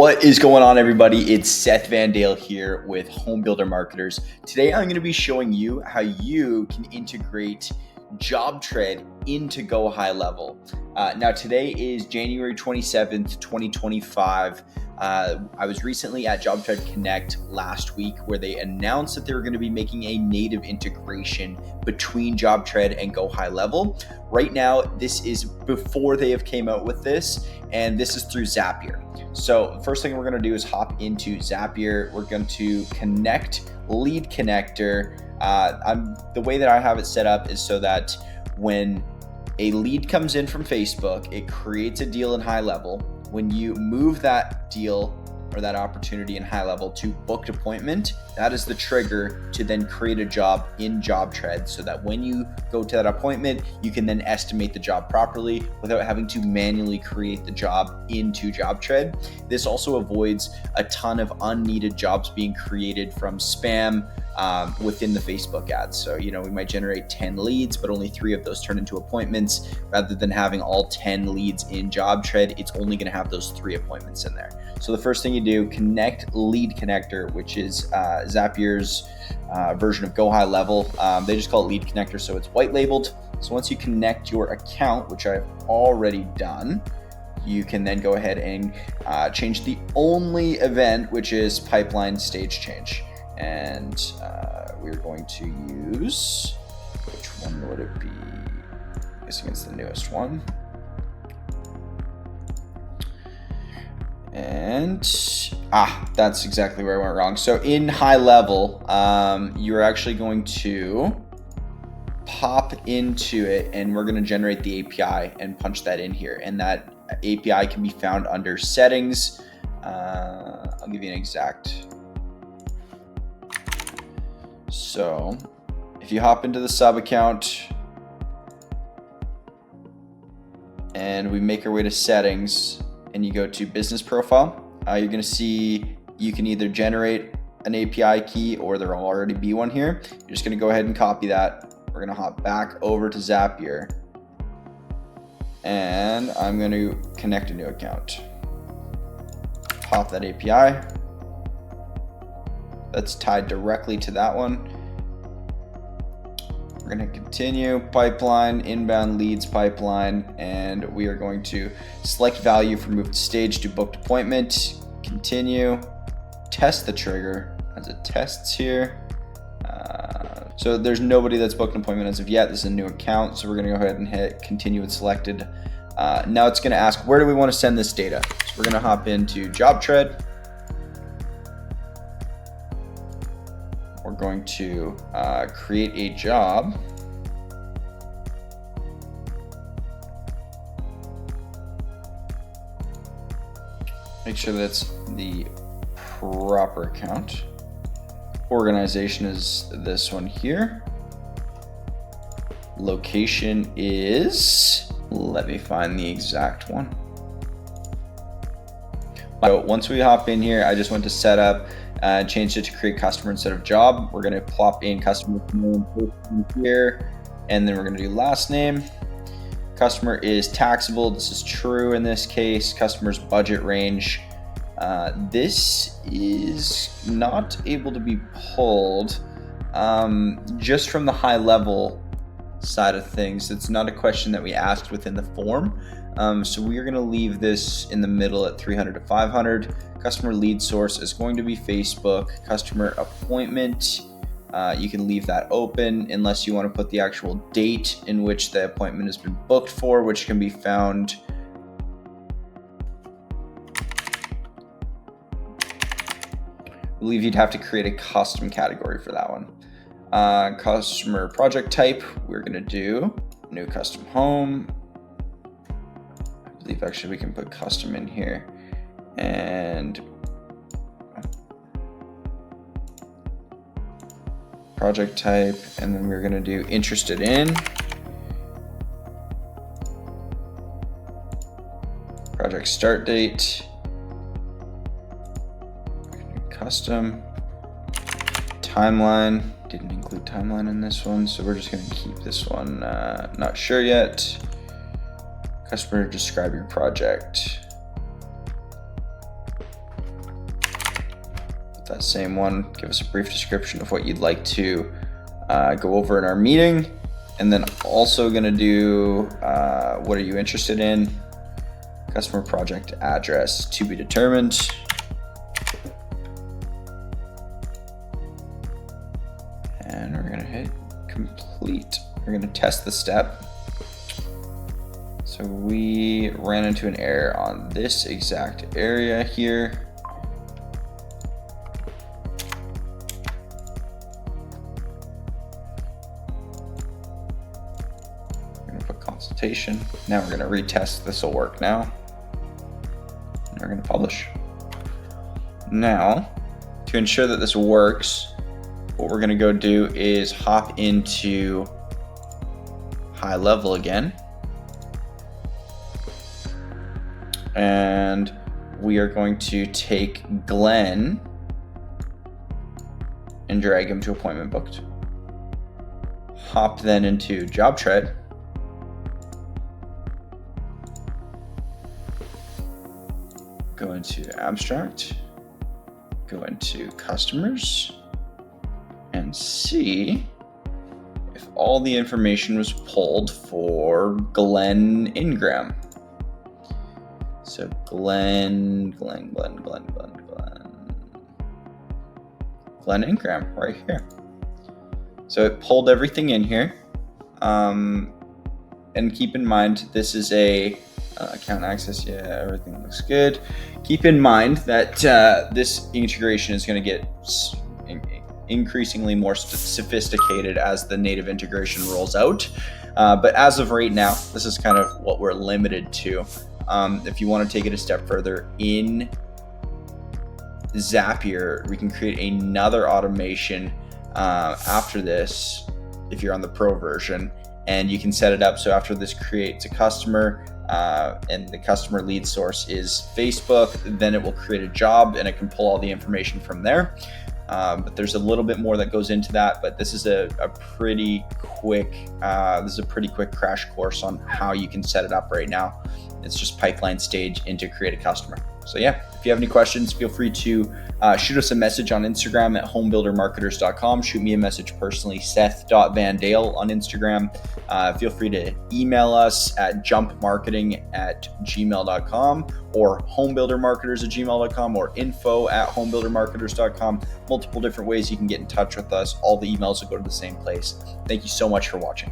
What is going on, everybody? It's Seth Van Dale here with Home Builder Marketers. Today, I'm going to be showing you how you can integrate JobTread into GoHighLevel. Now, today is January 27th, 2025. I was recently at JobTread Connect last week where they announced that they were going to be making a native integration between JobTread and GoHighLevel. Right now, this is before they have came out with this, and this is through Zapier. So the first thing we're going to do is hop into Zapier. We're going to connect LeadConnector. The way that I have it set up is so that when a lead comes in from Facebook, it creates a deal in HighLevel. When you move that deal or that opportunity in HighLevel to booked appointment, that is the trigger to then create a job in JobTread, so that when you go to that appointment, you can then estimate the job properly without having to manually create the job into JobTread. This also avoids a ton of unneeded jobs being created from spam within the Facebook ads. So, we might generate 10 leads, but only 3 of those turn into appointments. Rather than having all 10 leads in JobTread, it's only going to have those 3 appointments in there. So the first thing you do, connect LeadConnector, which is Zapier's version of GoHighLevel. They just call it LeadConnector, so it's white labeled. So once you connect your account, which I've already done, you can then go ahead and change the only event, which is pipeline stage change. And we're going to use, which one would it be? I guess it's the newest one. And that's exactly where I went wrong. So in HighLevel, you're actually going to pop into it, and we're going to generate the API and punch that in here. And that API can be found under settings. I'll give you an exact. So if you hop into the sub account and we make our way to settings and you go to business profile, you're going to see you can either generate an API key or there'll already be one here. You're just going to go ahead and copy that. We're going to hop back over to Zapier and I'm going to connect a new account. Pop that API. That's tied directly to that one. We're going to continue pipeline, inbound leads pipeline, and we are going to select value from moved stage to booked appointment. Continue, test the trigger as it tests here. So there's nobody that's booked an appointment as of yet. This is a new account, so we're going to go ahead and hit continue with selected. Now it's going to ask, where do we want to send this data? So we're going to hop into JobTread. We're going to create a job. Make sure that's the proper account. Organization is this one here. Location is, let me find the exact one. So once we hop in here, I just went to setup. Changed it to create customer instead of job. We're going to plop in customer name here, and then we're going to do last name. Customer is taxable. This is true in this case. Customer's budget range. This is not able to be pulled just from the HighLevel side of things. It's not a question that we asked within the form. So we are going to leave this in the middle at 300 to 500. Customer lead source is going to be Facebook. Customer appointment, you can leave that open unless you want to put the actual date in which the appointment has been booked for, which can be found. I believe you'd have to create a custom category for that one. Customer project type, we're going to do new custom home. I believe actually we can put custom in here. And project type, and then we're going to do interested in. Project start date. Custom. Timeline. Didn't include timeline in this one, so we're just going to keep this one not sure yet. Customer, describe your project. that same one. Give us a brief description of what you'd like to go over in our meeting. And then also going to do what are you interested in? Customer project address to be determined. And we're going to hit complete. We're going to test the step. So we ran into an error on this exact area here. We're going to put consultation. Now we're going to retest. This will work now. And we're going to publish. Now, to ensure that this works, what we're going to go do is hop into GoHighLevel again. And we are going to take Glenn and drag him to appointment booked. Hop then into JobTread. Go into abstract, go into customers, and see if all the information was pulled for Glenn Ingram. So Glenn Ingram right here. So it pulled everything in here. And keep in mind, this is a account access. Yeah, everything looks good. Keep in mind that this integration is going to get increasingly more sophisticated as the native integration rolls out. But as of right now, this is kind of what we're limited to. If you want to take it a step further, in Zapier, we can create another automation after this if you're on the Pro version, and you can set it up so after this creates a customer and the customer lead source is Facebook, then it will create a job and it can pull all the information from there. But there's a little bit more that goes into that, but this is a pretty quick crash course on how you can set it up right now. It's just pipeline stage into create a customer. So yeah, if you have any questions, feel free to shoot us a message on Instagram at homebuildermarketers.com. Shoot me a message personally, Seth.VanDale on Instagram. Feel free to email us at jumpmarketing@gmail.com or homebuildermarketers@gmail.com or info@homebuildermarketers.com. Multiple different ways you can get in touch with us. All the emails will go to the same place. Thank you so much for watching.